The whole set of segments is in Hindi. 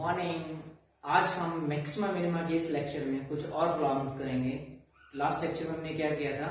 मॉर्निंग। आज हम मैक्सिमा मिनिमा के इस लेक्चर में कुछ और प्रॉब्लम करेंगे। लास्ट लेक्चर में हमने क्या किया था,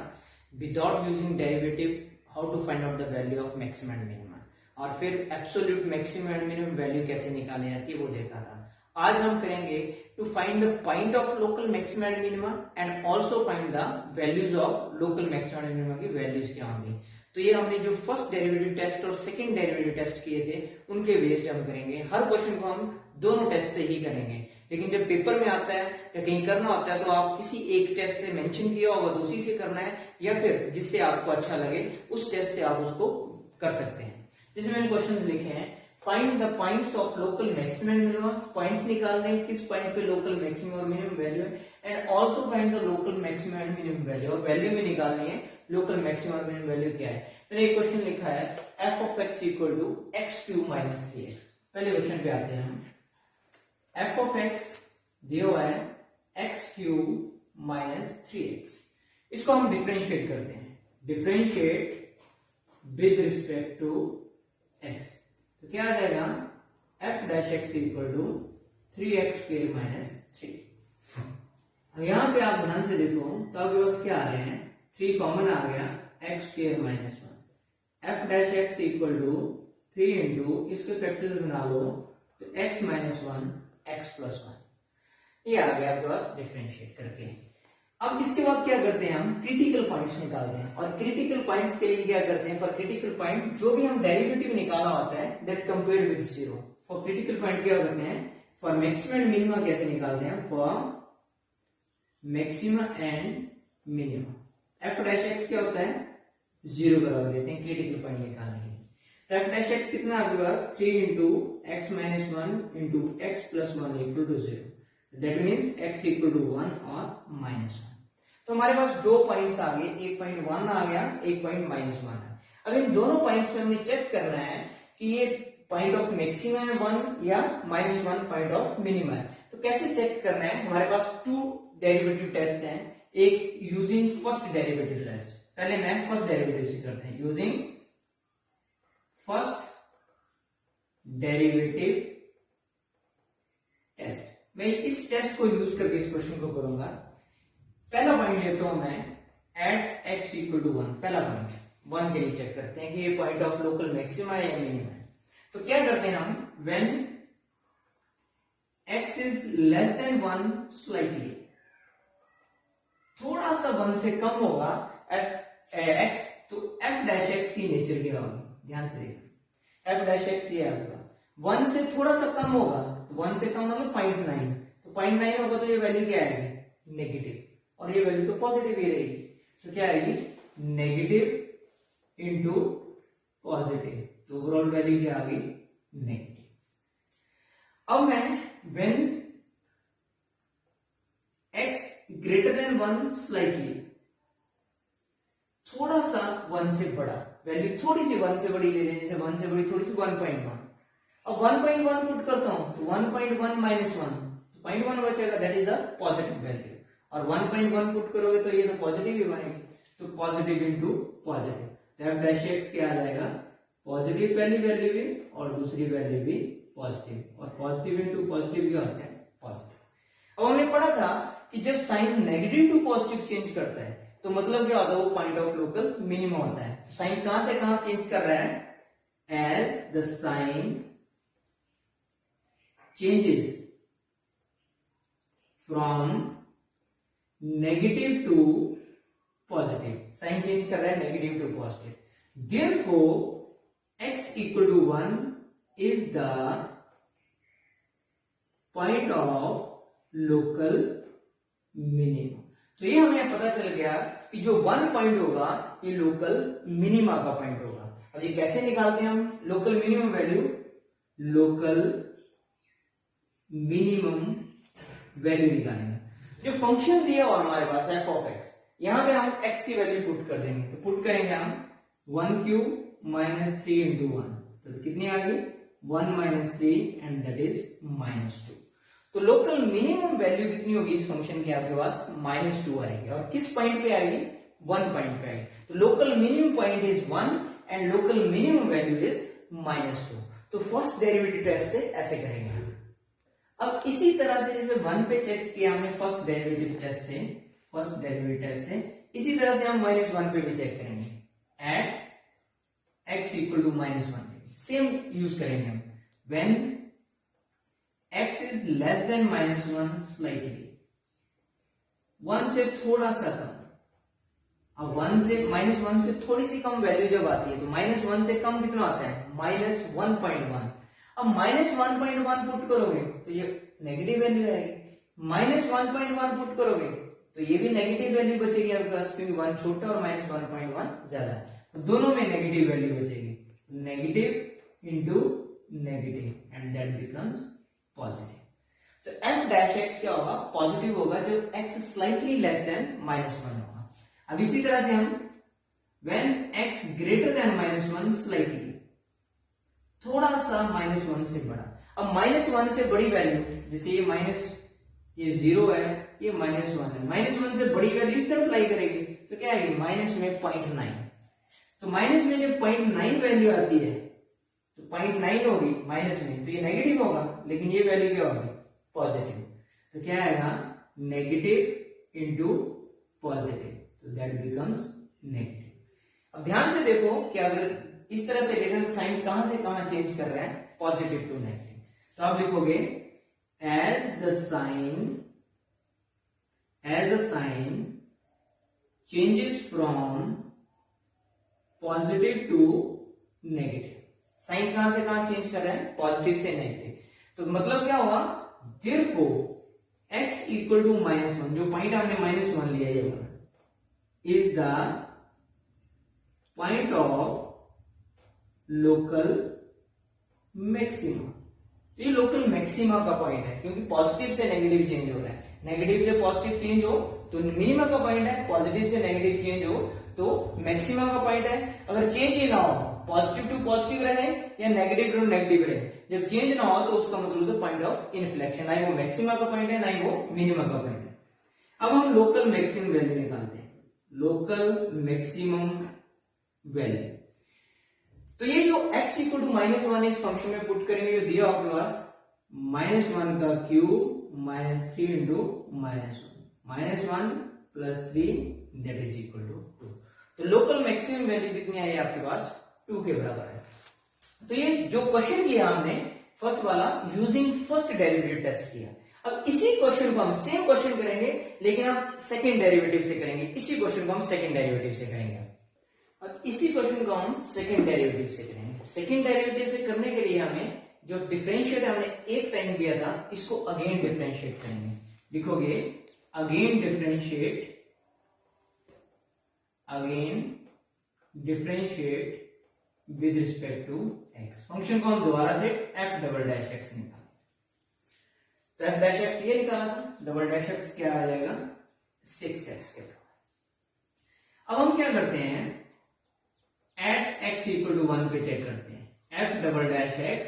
without using derivative how to find out the value of maxima and minima, और फिर absolute maxima and minimum value कैसे निकाली जाती है वो देखा था। आज हम करेंगे to find the point of local maxima and minima and also find the values of local maxima and minima की वैल्यूज क्या होंगी। तो ये हमने जो फर्स्ट डेरिवेटिव टेस्ट और सेकंड डेरिवेटिव टेस्ट किए थे उनके बेस पे हम करेंगे। हर क्वेश्चन को हम दोनों टेस्ट से ही करेंगे, लेकिन जब पेपर में आता है या कहीं करना होता है तो आप किसी एक टेस्ट से मेंशन किया होगा तो उसी से करना है, या फिर जिससे आपको अच्छा लगे उस टेस्ट से आप उसको कर सकते हैं। जैसे मैंने क्वेश्चन लिखे हैं, find the points of local maximum and minimum. Points निकालने हैं किस पॉइंट पे लोकल मैक्सिमम और मिनिमम वैल्यू है, and also find the local maximum and minimum value. और वैल्यू भी निकालनी है लोकल मैक्सिमम और मिनिमम वैल्यू क्या है। मैंने एक क्वेश्चन लिखा है f of x equal to x³ minus 3x। पहले क्वेश्चन पे आते हैं हम। f of x दिया हुआ है x³ minus 3x। इसको हम डिफरेंशिएट करते हैं, differentiate with respect to x। तो क्या आ जाएगा, f dash x equal to 3x² minus 3। यहां पे आप ध्यान से देखो तो आपके पास क्या आ रहे हैं, 3 कॉमन आ गया, x² minus 1। f dash x equal to 3 into इसके फैक्टर्स बना लो तो x minus 1 x plus 1। ये आ गया आपके पास डिफरेंशिएट करके। अब इसके बाद क्या करते हैं, हम क्रिटिकल पॉइंट्स निकालते हैं। और क्रिटिकल पॉइंट्स के लिए क्या करते हैं, फॉर क्रिटिकल पॉइंट जो भी हम डेरिवेटिव निकाला होता है that compared with 0। For critical point क्या करते हैं, फॉर मैक्सिमम एंड मिनिमा कैसे निकालते हैं, for maxima and minima f dash x क्या होता है, 0 बराबर देते हैं क्रिटिकल पॉइंट निकालने के लिए। तो f dash x कितना आपके पास, 3 into x minus 1 into x plus 1 equal to 0। That means x equal to 1 और -1। तो हमारे पास दो पॉइंट्स आ गए, एक पॉइंट 1 आ गया, एक पॉइंट -1 है। अब इन दोनों पॉइंट्स में हमने चेक करना है कि ये पॉइंट ऑफ मैक्सिमा है 1 या -1 पॉइंट ऑफ मिनिमा है। तो कैसे चेक करना है, हमारे पास 2 डेरिवेटिव टेस्ट हैं, एक यूजिंग फर्स्ट डेरिवेटिव टेस्ट। पहले मैं फर्स्ट डेरिवेटिव से करते हैं, यूजिंग फर्स्ट डेरिवेटिव टेस्ट। मैं इस टेस्ट को यूज करके इस क्वेश्चन को करूंगा। पहला पॉइंट लेता हूं मैं, एट x इक्वल टू 1। पहला पॉइंट 1 के लिए चेक करते हैं कि ये पॉइंट ऑफ लोकल मैक्सिमा है या मिनिमा है। तो क्या करते हैं हम, when x is less than 1 slightly, थोड़ा सा 1 से कम होगा x, तो f dash x की नेचर क्या होगी, ध्यान से देखिए। f dash x ये आपका 1 से थोड़ा सा कम होगा, तो 1 से कम मतलब 0.9, तो 0.9 होगा तो ये वैल्यू क्या आएगी, नेगेटिव, और ये वैल्यू तो पॉजिटिव ही रहेगी। तो क्या आएगी, नेगेटिव इंटू पॉजिटिव, तो ओवरऑल वैल्यू क्या आ गई, नेगेटिव। अब मैं when x greater than 1 slightly, थोड़ा सा 1 से बड़ा, वैल्यू थोड़ी सी 1 से बड़ी ले लें, जैसे 1 से बड़ी थोड़ी सी 1.1। अब 1.1 पुट करता हूं तो 1.1 minus 1, तो 0.1 बचेगा, that is a positive value. और 1.1 पुट करोगे तो ये तो पॉजिटिव ही बनेगी, तो पॉजिटिव इंटू पॉजिटिव, तो f dash x क्या आ जाएगा, पॉजिटिव पहली वैल्यू भी और दूसरी वैल्यू भी पॉजिटिव, और पॉजिटिव इंटू पॉजिटिव क्या होता है, पॉजिटिव। अब हमने पढ़ा था कि जब sign negative to positive change करता है तो मतलब क्या होता है, वो पॉइंट ऑफ लोकल मिनिमम होता है। साइन कहां से कहां चेंज कर रहा है, as the sign changes from negative to positive, sign change कर रहा है negative to positive. Therefore x equal to 1 is the point of local minimum. तो ये हमें पता चल गया कि जो 1 पॉइंट होगा ये लोकल मिनिमा का पॉइंट होगा। अब ये कैसे निकालते हैं हम local minimum value, local minimum value निकालेंगे। जो फंक्शन दिया हुआ हमारे पास f of x, यहां पे हम x की वैल्यू पुट कर देंगे, तो पुट करेंगे हम 1³ minus 3 into 1, तो कितनी आ गई, 1 minus 3 एंड दैट इज -2। तो लोकल मिनिमम वैल्यू कितनी होगी इस फंक्शन की, आपके पास -2 आएगी, और किस पॉइंट पे आएगी, 1 पॉइंट पे आएगी। तो local minimum point is 1 and local minimum value is -2। तो फर्स्ट डेरिवेटिव टेस्ट से ऐसे करेंगे। अब इसी तरह से जैसे 1 पे चेक किया हमने फर्स्ट डेरिवेटिव टेस्ट से, इसी तरह से हम -1 पे भी चेक करेंगे at x equal to -1, same use करेंगे हम। When x is less than -1 slightly, 1 से थोड़ा सा कम। अब 1 से थोड़ी सी कम वैल्यू जब आती है तो -1 से कम कितना आता है, -1.1। अब -1.1 पुट करोगे तो ये नेगेटिव वैल्यू आएगी, -1.1 पुट करोगे तो ये भी नेगेटिव वैल्यू बचेगी आपके पास, क्योंकि 1 छोटा और -1.1 ज्यादा है, तो दोनों में नेगेटिव वैल्यू बचेगी। Negative into negative and that becomes positive. तो f डैश x क्या होगा, पॉजिटिव होगा जब x स्लाइटली लेस देन -1 होगा। अब इसी तरह से हम when x greater than -1 slightly, थोड़ा सा -1 से बड़ा। अब -1 से बड़ी वैल्यू, जैसे ये 0 है, ये -1 है, -1 से बड़ी वैल्यू इस तरफ लाई करेगी तो क्या आएगी, माइनस में 0.9। तो माइनस में जब 0.9 वैल्यू आती है तो 0.9 होगी माइनस में, तो ये नेगेटिव होगा, लेकिन ये वैल्यू क्या होगी, पॉजिटिव। तो क्या आएगा, नेगेटिव इंटू पॉजिटिव, तो दैट बिकम्स नेगेटिव। अब ध्यान से देखो कि अगर इस तरह से लेकर साइन कहां से कहां चेंज कर रहा है, पॉजिटिव टू नेगेटिव। तो आप लिखोगे as the sign changes from positive to negative. Sign कहां से कहां चेंज कर रहा है, पॉजिटिव से नेगेटिव। तो मतलब क्या हुआ, देयरफॉर x इक्वल टू -1, जो पॉइंट हमने -1 लिया ये वाला, is the point of local maxima. तो ये लोकल मैक्सिमा का पॉइंट है, क्योंकि पॉजिटिव से नेगेटिव चेंज हो रहा है, नेगेटिव से पॉजिटिव चेंज हो तो मिनिमा का पॉइंट है, पॉजिटिव से नेगेटिव चेंज हो तो मैक्सिमा का पॉइंट है। अगर चेंज ही ना हो, पॉजिटिव टू पॉजिटिव रहे या नेगेटिव टू नेगेटिव रहे, जब चेंज ना हो तो उसका मतलब होता है पॉइंट ऑफ इन्फ्लेक्शन, ना ही वो मैक्सिमा का पॉइंट है ना ही वो मिनिमा का पॉइंट है। अब हम लोकल मैक्सिमम वैल्यू निकालते हैं, लोकल मैक्सिमम वैल्यू। तो ये जो x इक्वल टू -1 इस फंक्शन में पुट करेंगे, जो दिया आपके पास -1 का cube -3 into -1 plus 3 that is equal to 2। तो लोकल मैक्सिमम वैल्यू कितनी आई आपके पास, 2 के बराबर है। तो ये जो क्वेश्चन किया हमने फर्स्ट वाला, यूजिंग फर्स्ट डेरिवेटिव टेस्ट किया। अब इसी क्वेश्चन को हम सेम क्वेश्चन करेंगे, लेकिन हम सेकंड डेरिवेटिव से करेंगे। इसी क्वेश्चन को हम सेकंड डेरिवेटिव से करेंगे। अब इसी क्वेश्चन को हम सेकंड डेरिवेटिव से करेंगे। सेकंड डेरिवेटिव से करने के लिए हमें जो डिफरेंशिएट हमने एक टाइम किया था, इसको अगेन डिफरेंशिएट करेंगे। लिखोगे again differentiate with respect to x। Function को हम दोबारा से f डबल डैश x निकाला, तो f डैश x ये निकाला था, डबल डैश x क्या आ जाएगा, 6x के बराबर। अब हम क्या करते हैं, एट x इक्वल टू 1 पे चेक करते हैं, f double dash x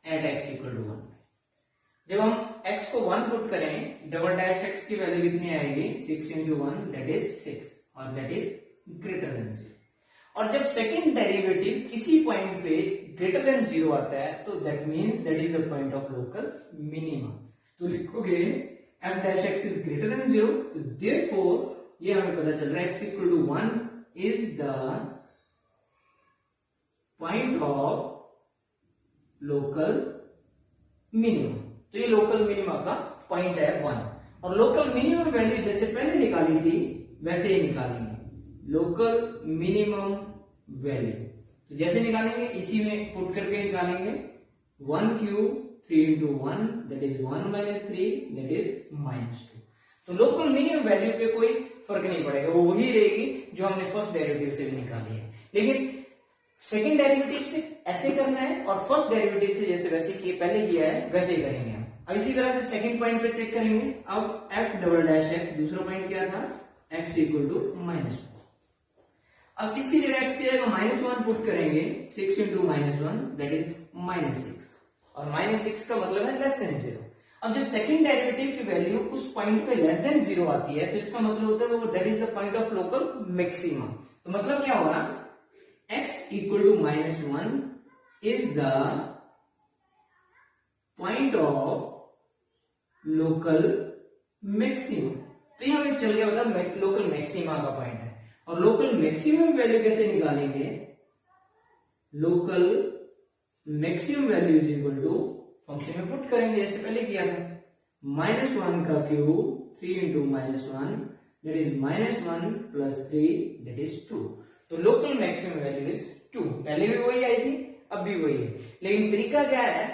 at x equal to 1। जब हम x को 1 पुट करें, डबल डैश x की वैल्यू कितनी आएगी, 6 इंटू 1 दैट इज 6, और दैट इज ग्रेटर देन 0। और जब सेकंड डेरिवेटिव किसी पॉइंट पे ग्रेटर देन 0 आता है, तो that means that is the point of local minima. तो लिखोगे f dash x is greater then 0, तो देयरफॉर ये हमें पता चल रहा है x equal to 1 is the point of local minimum. तो ये लोकल मिनिमम का पॉइंट है 1, और लोकल मिनिमम वैल्यू जैसे पहले निकाली थी वैसे ही निकालेंगे, लोकल मिनिमम वैल्यू। तो जैसे निकालेंगे इसी में पुट करके निकालेंगे, 1 cube 3 into 1 that is 1 minus 3 that is -2। तो लोकल मिनिमम वैल्यू पे कोई फर्क नहीं पड़ेगा, वो वही रहेगी जो हमने फर्स्ट डेरिवेटिव से भी निकाली है। लेकिन सेकंड डेरिवेटिव से ऐसे करना है, और फर्स्ट डेरिवेटिव से जैसे वैसे पहले किया है वैसे ही करेंगे हम। अब इसी तरह से सेकंड पॉइंट पे चेक करेंगे। अब f डबल डैश x, दूसरा पॉइंट क्या था, x इक्वल टू -1। अब इसकी जगह x की जगह -1 पुट करेंगे, 6 इंटू -1 दैट इज -6, और -6 का मतलब है लेस देन 0। अब जब सेकंड डेरिवेटिव की वैल्यू उस पॉइंट पे लेस देन 0 आती है, तो इसका मतलब होता है वो that is the point of local maximum. तो मतलब क्या होगा, x equal to -1 is the point of local maximum. तो यहां पे चल गया मतलब लोकल मैक्सिमा का पॉइंट है। और लोकल मैक्सिमम वैल्यू कैसे निकालेंगे? Local maximum value is equal to function में पुट करेंगे जैसे पहले किया था, -1 का cube 3 into -1 that is -1 plus 3 that is 2। तो लोकल मैक्सिमम वैल्यू इज 2। पहले भी वही आई थी, अब भी वही है, लेकिन तरीका क्या है,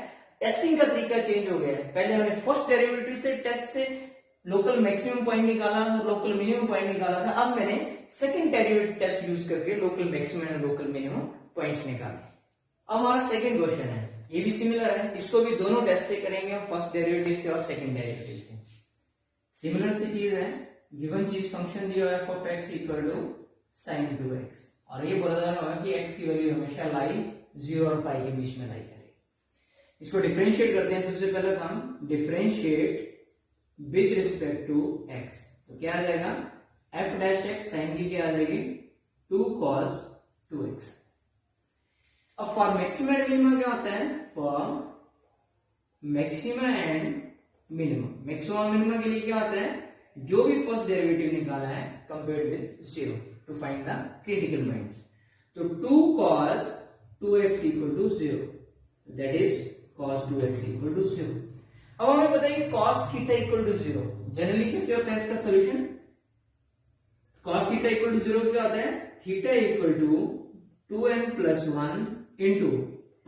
टेस्टिंग का तरीका चेंज हो गया है। पहले हमने फर्स्ट डेरिवेटिव से टेस्ट से लोकल मैक्सिमम पॉइंट निकाला, लोकल मिनिमम पॉइंट निकाला था। अब मैंने सेकंड डेरिवेटिव टेस्ट यूज करके लोकल मैक्सिमम और लोकल मिनिमम पॉइंट्स निकाले। अब हमारा सेकंड क्वेश्चन है, ये भी सिमिलर है, इसको भी दोनों टेस्ट से करेंगे, फर्स्ट डेरिवेटिव से और सेकंड डेरिवेटिव से। सिमिलर सी चीज है, गिवन चीज फंक्शन दिया है f of x equal to sin 2x, और ये बोला जा रहा है कि x की वैल्यू हमेशा लाई 0 और पाई के बीच में लाई करेगी। इसको डिफरेंशिएट करते हैं। सबसे पहला काम differentiate with respect to x, तो क्या आ जाएगा f डैश x sin की क्या आ जाएगी 2 cos 2x। अब फॉर मैक्सिमम एंड मिनिमम क्या होता है, for maximum and minimum, maximum minimum के लिए क्या होता है, जो भी फर्स्ट डेरिवेटिव निकाला है compared with 0 to find the critical points. तो 2 cos 2x equal to 0 that is cos 2x equal to 0। अब हमें पता है कि cos theta equal to 0 generally कैसे होता है इसका solution, cos theta equal to 0 क्या होता है, theta equal to 2n plus 1 into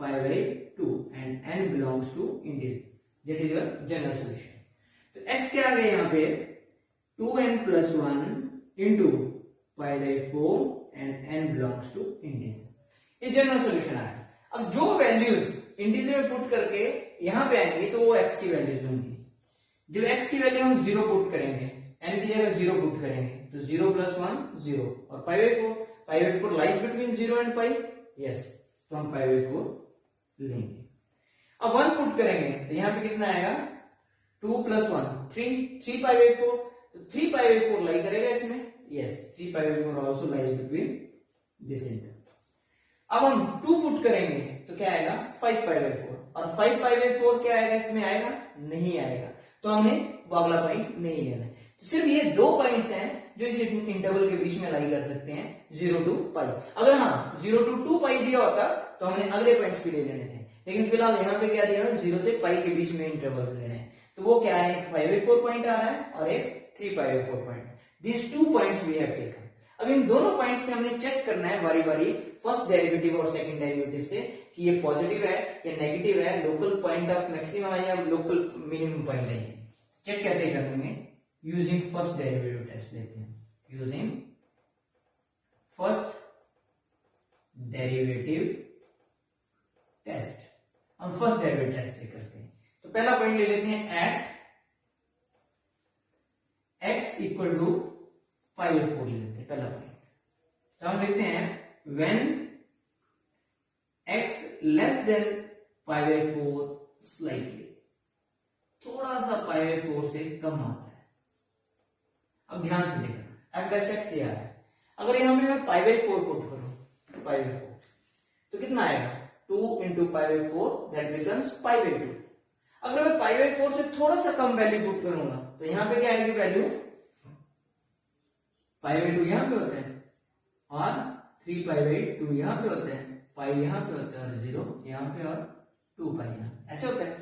pi by 2 and n belongs to integer, that is your general solution। तो x क्या आ गया यहाँ पे 2n plus 1 into pi by 4 and n belongs to integer, ये जनरल सॉल्यूशन आया। अब जो वैल्यूज इंटीजर में पुट करके यहाँ पे आएंगे तो वो x की वैल्यूज होंगी। जब x की वैल्यू हम 0 पुट करेंगे, n की जगह 0 पुट करेंगे तो 0 plus 1 0 और pi by 4, pi by 4 lies between 0 and pi, yes, तो हम pi by 4 लेंगे। अब 1 पुट करेंगे तो यहाँ पे कितना आएगा 2 plus 1 3 pi by 4, तो 3 pi by 4 लाई करेगा इसमें, yes, 3 pi by 4 also lies between this interval। अब हम 2 पुट करेंगे तो क्या आएगा 5 pi by 4, और 5 pi by 4 क्या आएगा इसमें, आएगा नहीं आएगा, तो हमने वो अगला पॉइंट नहीं लेना है। तो सिर्फ ये 2 पॉइंट्स हैं जो इस इंटरवल के बीच में लाई कर सकते हैं 0 to पाई। अगर हाँ 0 to 2 पाई दिया होता तो हमने अगले पॉइंट्स भी ले लेने थे, लेकिन फिलहाल यहाँ पे क्या दिया है 0 से पाई के बीच में इंटरवल्स लेने हैं। तो वो क्या है, एक 5/4 पॉइंट आ रहा है और एक 3/4 point. This 2 points we have taken. अब इन दोनों पॉइंट्स पे हमने चेक करना है बारी बारी फर्स्ट डेरिवेटिव और सेकंड डेरिवेटिव से कि ये पॉजिटिव है या नेगेटिव है, लोकल पॉइंट ऑफ मैक्सिमम है या लोकल मिनिमम पॉइंट है। चेक कैसे करेंगे, यूजिंग फर्स्ट डेरिवेटिव टेस्ट लेते हैं, यूजिंग फर्स्ट डेरिवेटिव टेस्ट। हम फर्स्ट डेरिवेटिव टेस्ट से करते हैं। तो पहला पॉइंट ले लेते हैं एट x इक्वल टू 5/4 ले लेते हैं पहला पॉइंट। तो हम लिखते हैं when x less then 5/4 slightly, थोड़ा सा 5/4 से कम आता है। अब ध्यान से देखना f डैश x दिया है, अगर यहां पे मैं 5/4 पुट करूं 5/4 तो कितना आएगा 2 into 5/4 दैट बिकम्स 5/2। अगर मैं 5/4 से थोड़ा सा कम वैल्यू पुट करूंगा तो यहां पे क्या आएगी वैल्यू 5/2 यहां पे होता है और 3/2 यहां पे होता है, 5 यहां पे होता है और 0 यहां पे और 2 पाई यहां, ऐसे होता है।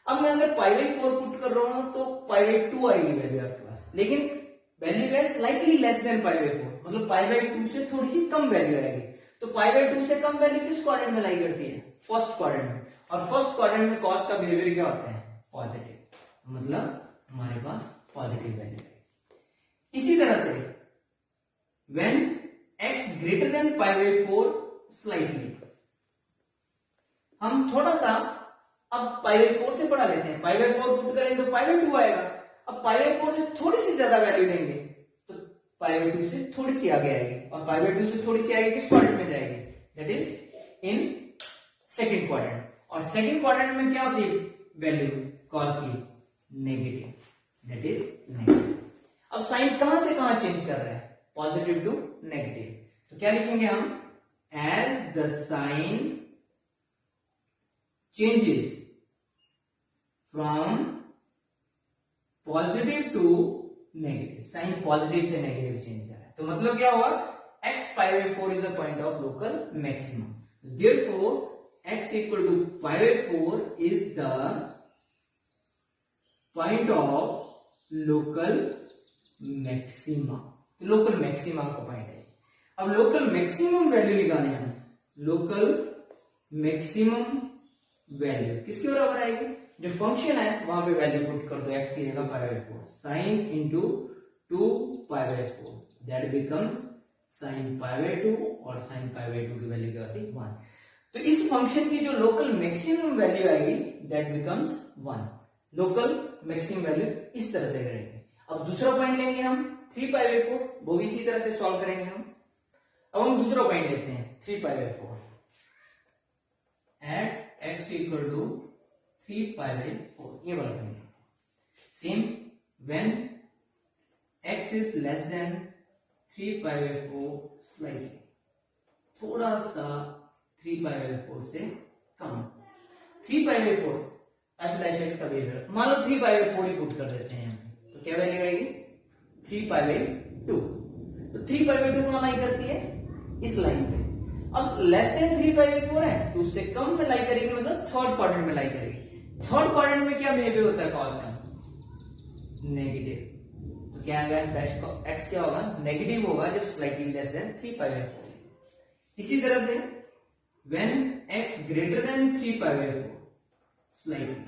अब मैं अगर 5/4 पुट कर रहा हूं तो 5/2 आएगी वैल्यू आपके पास, लेकिन वैल्यू है स्लाइटली लेस देन 5/4, मतलब 5/2 से थोड़ी सी कम वैल्यू आएगी। तो 5/2 से कम वैल्यू किस क्वाड्रेंट में लाई करती है, फर्स्ट क्वाड्रेंट में, और फर्स्ट क्वाड्रेंट में कॉस का बिहेवियर क्या होता है पॉजिटिव, मतलब हमारे पास पॉजिटिव वैल्यू है। इसी तरह से when x greater than 5/4 slightly, हम थोड़ा सा अब 5/4 से बढ़ा लेते हैं, 5/4 पुट करेंगे तो 5/2 आएगा। अब 5/4 से थोड़ी सी ज्यादा वैल्यू देंगे तो 5/2 से थोड़ी सी आगे आएगी, और 5/2 से थोड़ी सी आगे किस क्वाड्रेंट में जाएगी, that is in second quadrant. और सेकंड क्वाड्रेंट में क्या होती है वैल्यू कॉस की, नेगेटिव, दैट इज नेगेटिव। अब साइन कहां से कहां चेंज कर रहा है, पॉजिटिव टू नेगेटिव। तो क्या लिखेंगे हम, as the sign changes from positive to negative, sign positive से नेगेटिव चेंज कर रहा है, तो मतलब क्या हुआ, x pi by 4 is the point of local maximum. Therefore, x equal to pi by 4 is the point of local maxima. Local maximum का पॉइंट है. अब लोकल मैक्सिमम वैल्यू निकालें हम, लोकल मैक्सिमम वैल्यू किसके बराबर आएगी, जो फंक्शन है वहां पे वैल्यू पुट कर दो, x की जगह pi by 4, sine into 2 pi by 4, that becomes sine pi by 2, और साइन pi by 2 की वैल्यू क्या होती है 1. तो इस फंक्शन की जो लोकल मैक्सिमम वैल्यू आएगी that becomes 1. Local maximum value इस तरह से करेंगे. अब दूसरा पॉइंट लेंगे हम 3 pi by 4, वो भी इसी तरह से सॉल्व करेंगे हम. अब हम दूसरा पॉइंट लेते हैं 3 pi by 4 at x equal to 3 pi by 4, ये वाला point. Same when x is less than 3 pi by 4 slightly, थोड़ा सा 3 pi by 4 से कम. 3 pi by 4 f dash x का बिहेवियर, मान लो 3 pi by 4 ही पुट कर देते हैं, तो क्या वैल्यू आएगी 3 pi by 2. तो 3 pi by 2 कहां लाई करती है, इस लाइन पे. अब लेस देन 3 pi by 4 है तो उससे कम में लाई करेगी, मतलब थर्ड क्वाड्रेंट में लाई करेगी. थर्ड क्वाड्रेंट में क्या बिहेवियर होता है कॉस का, नेगेटिव. तो क्या आएगा x क्या होगा, नेगेटिव होगा जब slightly less than 3 pi by 4. इसी तरह से when x greater than 3 pi by 4 slightly,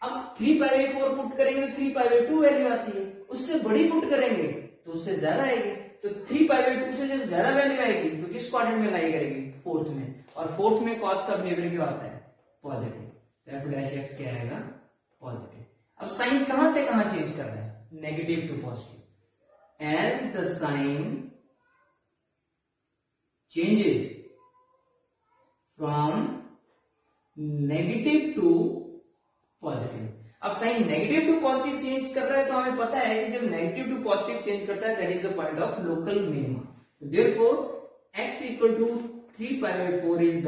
अब 3 pi by 4 पुट करेंगे तो 3 pi by 2 वैल्यू आती है, उससे बड़ी पुट करेंगे तो उससे ज्यादा आएगी. तो 3 pi by 2 से जब ज्यादा वैल्यू आएगी तो किस क्वाड्रेंट में लाई करेगी, फोर्थ में, और फोर्थ में कॉस का बिहेवियर क्या आता है पॉजिटिव. तो f डैश x क्या आएगा पॉजिटिव. अब साइन कहां से कहां चेंज कर रहा है, negative to positive. As the sign changes from negative to positive. अब sign negative to positive change कर रहा है, तो हमें पता है कि जब नेगेटिव टू पॉजिटिव चेंज करता है that is the point of local minima. Therefore x equal to 3 pi by 4 is the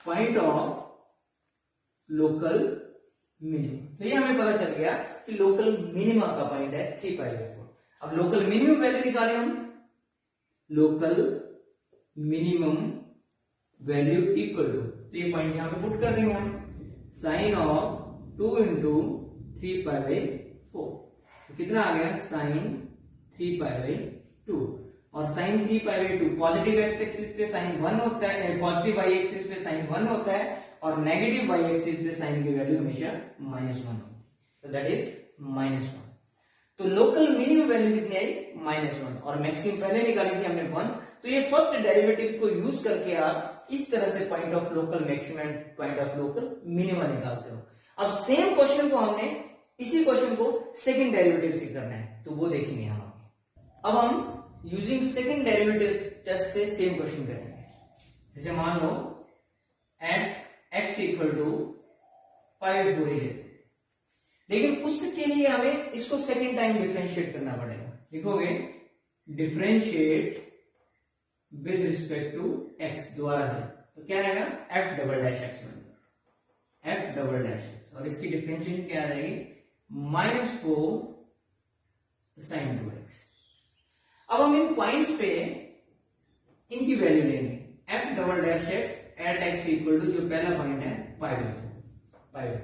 point of local minimum. तो ये हमें पता चल गया कि लोकल मिनिमा का पॉइंट है 3 pi by 4. अब लोकल मिनिमम वैल्यू निकालें हम, local minimum value equal to, तो ये पॉइंट यहां पे पुट कर देंगे हम, sine of 2 into 3 pi by 4. तो कितना आ गया, साइन 3 pi by 2. और sine 3 pi by 2 positive x axis पे साइन 1 होता है, पॉजिटिव y एक्सिस पे साइन 1 होता है, और नेगेटिव y एक्सिस पे साइन की वैल्यू हमेशा -1 होती है, तो दैट इज -1. तो लोकल मिनिमम वैल्यू कितनी आई -1, और मैक्सिमम पहले निकाली थी हमने 1. तो ये फर्स्ट डेरिवेटिव को यूज करके आप इस तरह से point of local maximum, point of local minimum निकालते हो. अब सेम क्वेश्चन को हमने, इसी क्वेश्चन को सेकंड डेरिवेटिव से करना है, तो वो देखेंगे हम. अब हम यूजिंग सेकंड डेरिवेटिव टेस्ट से सेम क्वेश्चन करेंगे. जैसे मान लो एट x इक्वल टू 5 4 लेते, लेकिन उसके लिए हमें इसको सेकंड टाइम डिफरेंशिएट करना पड़ेगा. लिखोगे differentiate with respect to x दोबारा से, तो क्या रहेगा f डबल डैश x में, f डबल डैश x, और इसकी डिफरेंशिएशन क्या रहेगी -4 sin 2x. अब हम इन पॉइंट्स पे इनकी वैल्यू लेंगे, f double dash x at x equal to, जो पहला पॉइंट है 5.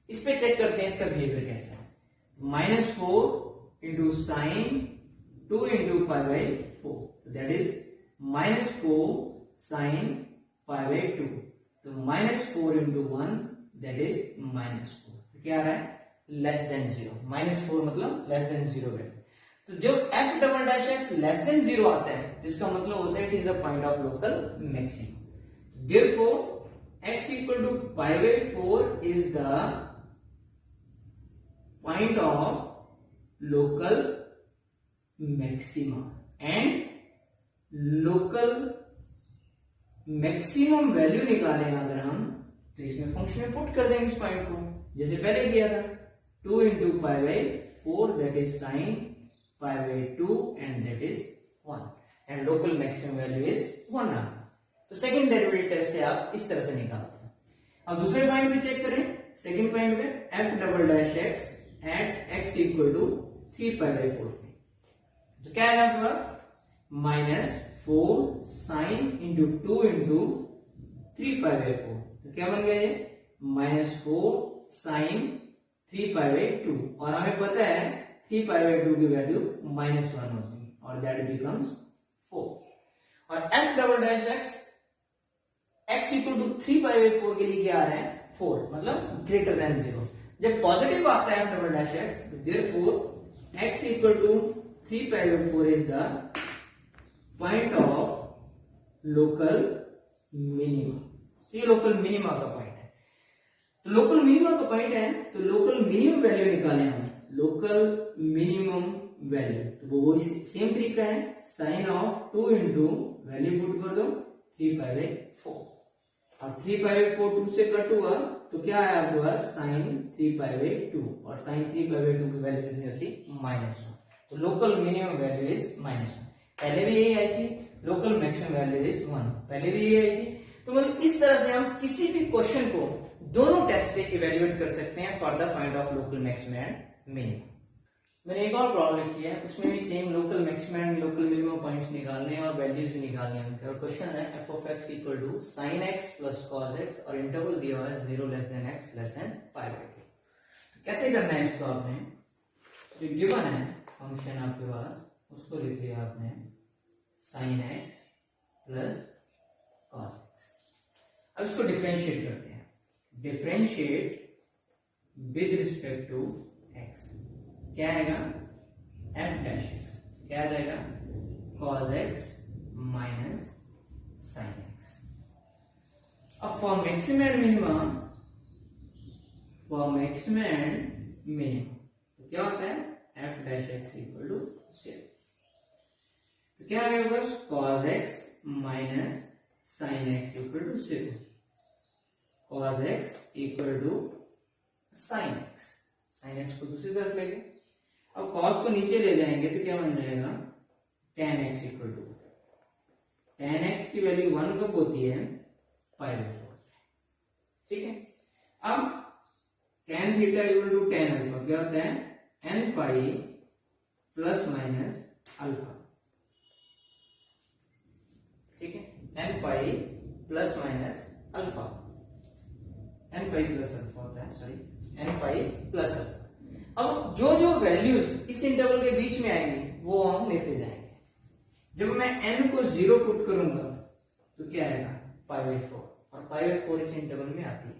इस पे चेक करते हैं इसका बिहेवियर कैसा है. -4 into sine 2 into pi by 4, that is -4 sin pi by 2. तो -4 इंटू 1 दैट इज -4. तो क्या आ रहा है लेस देन 0. -4 मतलब लेस देन 0 है. तो जब f double dash x less than 0 आता है, जिसका मतलब होता है it is the point of local maximum. Therefore, x equal to pi by 4 is the point of local maxima, and local maximum value निकालें अगर हम, तो इसमें फंक्शन में पुट कर देंगे इस पॉइंट को, जैसे पहले किया था. 2 into pi by 4 that is sin pi by 2 and that is 1, and local maximum value is 1. तो सेकंड डेरिवेटिव टेस्ट से आप इस तरह से निकालते हैं. अब दूसरे पॉइंट पे चेक करें, सेकंड पॉइंट पे f double dash x at x equal to 3π/4। तो क्या आएगा आपके पास -4 साइन इंटू 2 इंटू 3π/4। तो क्या बन गया ये -4 साइन 3π/2, और हमें पता है 3π/2 की वैल्यू -1 होती है, और दैट बिकम्स 4। और f double dash x x equal to 3π/4 के लिए क्या आ रहा है 4, मतलब ग्रेटर देन 0। जब पॉजिटिव आता है एफ डबल डैश एक्स, तो therefore x equal to 3π/4 is the point of local minima. ये लोकल मिनिमा का पॉइंट है। तो लोकल मिनिमा का पॉइंट है, तो लोकल मिनिमम वैल्यू निकालें हम, लोकल मिनिमम वैल्यू। तो वो सेम तरीका है, sine of 2 into value put कर दो 3π/4, और 3π/4 2 से कट हुआ तो क्या आया आपके पास साइन 3π/2, और साइन 3π/2 की वैल्यू कितनी होती -1। तो लोकल मिनिमम वैल्यू इज -1। पहले भी यही आई थी, लोकल मैक्सिमम वैल्यू इज 1, पहले भी यही आई थी। तो मतलब इस तरह से हम किसी भी क्वेश्चन को दोनों टेस्ट से इवेल्युएट कर सकते हैं for the point of local maximum and minimum. मैंने एक और प्रॉब्लम लिखी है, उसमें भी same local maximum and local minimum points निकालने हैं और वैल्यूज भी निकालने हैं उनके। और क्वेश्चन है f of x equal to sine x plus cos x, और इंटरवल दिया हुआ है 0 less than x less than π/2। तो कैसे करना है इसको आपने, जो गिवन है फंक्शन आपके पास उसको लिख लिया आपने sine x plus cos x. अब इसको डिफरेंशिएट करते हैं, differentiate with respect to x. क्या आएगा एफ डैश एक्स, क्या आ जाएगा cos x minus sine x. अब for maximum and minimum, for maximum and minimum तो क्या होता है f dash x equal to 0। तो क्या आ गया cos x minus sine x equal to 0, cos x equal to sine x, sine x को दूसरी तरफ लेंगे। अब कॉस को नीचे ले जाएंगे तो क्या बन जाएगा tan x equal to, tan x की वैल्यू 1 कब होती है π/4। ठीक है, अब tan theta equal to tan alpha क्या होता है n pi plus minus alpha. ठीक है, n pi plus minus alpha, n pi plus alpha होता है, sorry n pi plus alpha. अब जो जो वैल्यूज इस इंटरवल के बीच में आएंगी वो हम लेते जाएंगे। जब मैं n को 0 पुट करूंगा तो क्या आएगा π/4, और π/4 इस इंटरवल में आती है।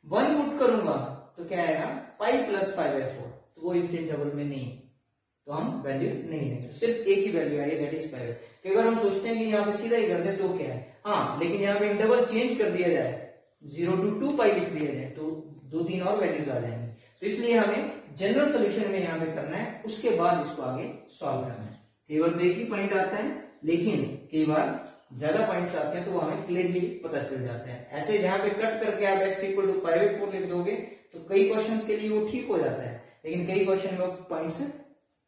1 पुट करूंगा तो क्या आएगा पाई प्लस π/4, तो वो इस इंटरवल में नहीं, तो हम वैल्यू नहीं लेंगे, सिर्फ एक ही वैल्यू आई है दैट इज π/4। कई बार हम सोचते हैं कि यहाँ पे सीधा ही कर दे तो क्या है, हाँ, लेकिन यहाँ पे इंटरवल चेंज कर दिया जाए 0 to 2π लिख दिया जाए तो 2-3 और वैल्यूज आ जाएंगी। तो इसलिए हमें जनरल सोल्यूशन में यहाँ पे करना है, उसके बाद इसको आगे सॉल्व करना है। कई बार एक ही पॉइंट आता है, लेकिन कई बार ज्यादा पॉइंट्स आते हैं तो वो हमें क्लियरली पता चल जाता है। ऐसे जहां पे कट करके आप x इक्वल टू π/4 लिख दोगे तो कई क्वेश्चंस के लिए वो ठीक हो जाता है, लेकिन कई क्वेश्चन में पॉइंट्स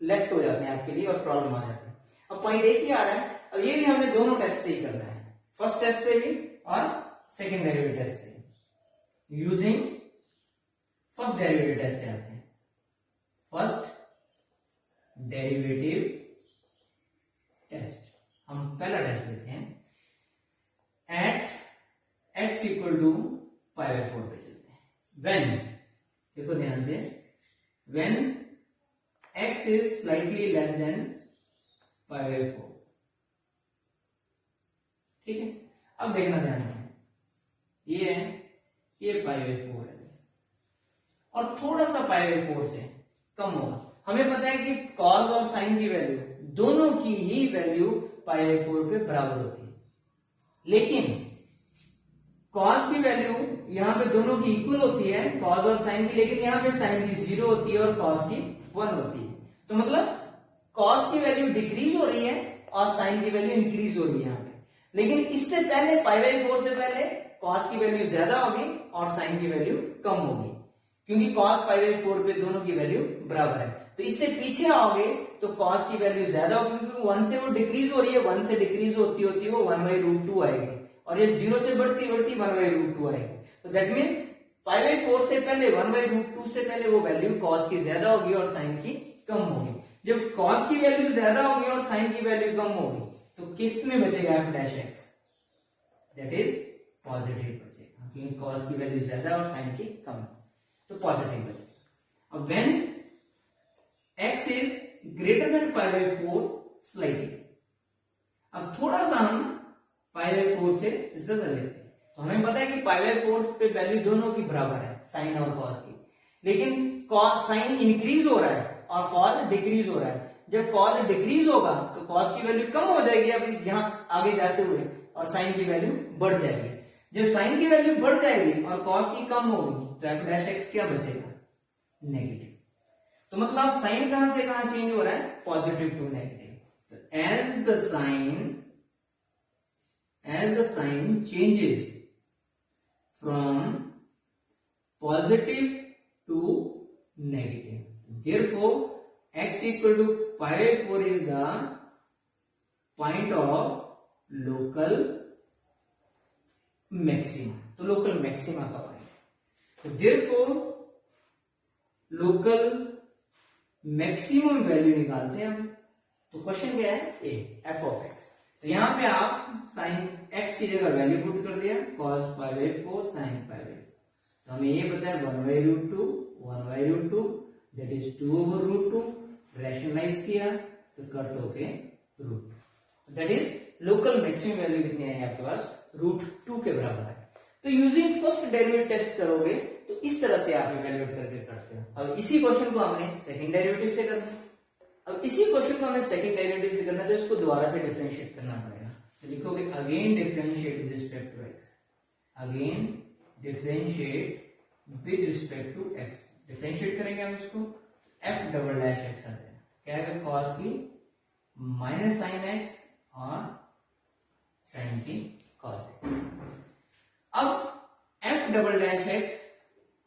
लेफ्ट हो जाते हैं आपके लिए और प्रॉब्लम आ जाती है। अब पॉइंट एक ही आ रहा है, अब ये भी हमें दोनों टेस्ट से ही करना है, फर्स्ट टेस्ट से भी और सेकेंड डेरिवेटिव टेस्ट से। यूजिंग फर्स्ट डेरिवेटिव टेस्ट से आते हैं, फर्स्ट डेरिवेटिव टेस्ट हम पहला टेस्ट लेते हैं, एट x इक्वल टू π/4 पे चलते हैं। व्हेन, देखो ध्यान से, when x is slightly less than π/4। ठीक है, अब देखना ध्यान से, ये है, ये π/4 है और थोड़ा सा π/4 से कम होगा। हमें पता है कि cos और sin की वैल्यू दोनों की ही वैल्यू π/4 पे बराबर होती है, लेकिन cos की वैल्यू यहां पे दोनों की इक्वल होती है, cos और sin की, लेकिन यहां पे sin की 0 होती है और cos की 1 होती है। तो मतलब cos की वैल्यू डिक्रीज हो रही है और sin की वैल्यू इंक्रीज हो रही है यहाँ पे, लेकिन इससे पहले π/4 से पहले cos की वैल्यू ज्यादा होगी और sin की वैल्यू कम होगी, क्योंकि cos π/4 पे दोनों की वैल्यू बराबर है। तो इससे पीछे आओगे तो cos की वैल्यू ज्यादा होगी, क्योंकि 1 से वो डिक्रीज हो रही है, 1 से डिक्रीज होती होती वो 1/√2 आएगी, और ये 0 से बढ़ती बढ़ती 1/√2 आएगी। तो दैट मीन π/4 से पहले 1/√2 से पहले वो वैल्यू कॉस की ज्यादा होगी और साइन की कम होगी। जब कॉस की वैल्यू ज्यादा होगी और साइन की वैल्यू कम होगी तो किस में बचेगा f'(x)? दैट इज पॉजिटिव बचेगा, क्योंकि कॉस की वैल्यू ज्यादा और साइन की कम, तो पॉजिटिव बचेगा। अब when x is greater than π/4 slightly, अब थोड़ा सा हम π/4 से ज्यादा लेते हैं, तो हमें पता है कि π/4 पे वैल्यू दोनों की बराबर है, साइन और कॉस की, लेकिन साइन इंक्रीज हो रहा है और कॉस डिक्रीज हो रहा है। जब कॉस डिक्रीज होगा तो कॉस की वैल्यू कम हो जाएगी अब इस यहां आगे जाते हुए, और साइन की वैल्यू बढ़ जाएगी। जब साइन की वैल्यू बढ़ जाएगी और कॉस की कम होगी तो f'(x) क्या बचेगा? नेगेटिव। तो मतलब साइन कहां से कहां चेंज हो रहा है? Positive to negative. तो as the sign changes from positive to negative, therefore x equal to π/4 is the point of local maxima। तो लोकल मैक्सिमा का पॉइंट, तो therefore लोकल मैक्सिमम वैल्यू निकालते हैं हम। तो क्वेश्चन क्या है? ए f(x)। तो यहां पे आप साइन x की जगह वैल्यू पुट कर दिया cos π/4 sin π/4। तो हमें ये पता है 1/√2 दैट इज 2/√2, रैशनलाइज किया तो कट होके root, that is local maximum value कितनी है आपके पास? √2 के बराबर है। तो यूजिंग फर्स्ट डेरिवेटिव टेस्ट करोगे तो इस तरह से आप इवैल्यूएट करके करते हो। अब इसी क्वेश्चन को हमने सेकंड डेरिवेटिव से करना है। अब इसी क्वेश्चन को हमें सेकंड डेरिवेटिव से करना है, तो इसको दोबारा से डिफरेंशिएट करना पड़ेगा। तो लिखोगे again differentiate with respect to x, again differentiate with respect to x। Differentiate करेंगे हम इसको, f'(x) आ जाएगा, क्या है? cos की माइनस साइन x और साइन की cos x। अब f'(x)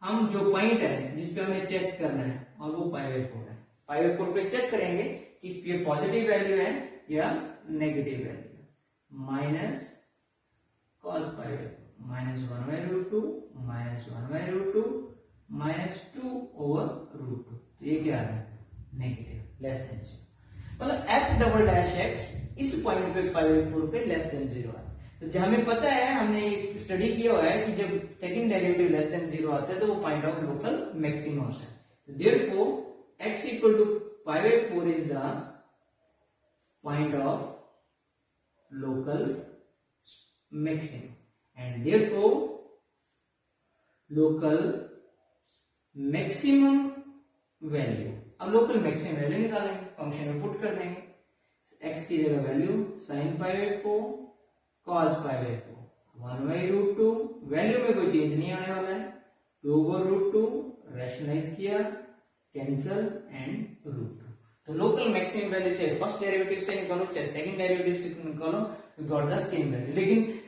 हम जो पॉइंट है जिस पे हमें चेक करना है और वो π/4 है, π/4 पे चेक करेंगे कि ये पॉजिटिव वैल्यू है या नेगेटिव वैल्यू है। Minus cos π/4 minus 1/√2 minus 1/√2 minus 2/√2, तो ये क्या है? Negative, less than 0। मतलब f'(x) इस पॉइंट पे π/4 पे लेस देन 0 है। तो जो हमें पता है, हमने स्टडी किया हुआ है कि जब सेकंड डेरिवेटिव लेस देन 0 आता है तो वो पॉइंट ऑफ लोकल मैक्सिमा होता है। therefore x equal to π/4 is the point of local maximum, and therefore local maximum value। अब लोकल मैक्सिमम वैल्यू निकालेंगे, फंक्शन में पुट कर देंगे, x की जगह वैल्यू sin π/4 cos π/4 1/√2, वैल्यू में कोई चेंज नहीं आने वाला है, 2/√2, रैशनलाइज किया, कैंसल एंड √2। तो लोकल मैक्सिमम वैल्यू चाहे फर्स्ट डेरिवेटिव से निकालो चाहे सेकंड डेरिवेटिव से निकालो, we got the same value. लेकिन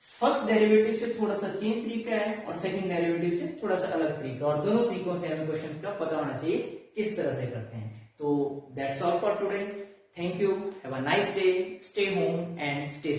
फर्स्ट डेरिवेटिव से थोड़ा सा चेंज तरीका है और सेकंड डेरिवेटिव से थोड़ा सा अलग तरीका, और दोनों तरीकों से हमें क्वेश्चन का पता होना चाहिए किस तरह से करते हैं। तो that's all for today, thank you, have a nice day, stay home and stay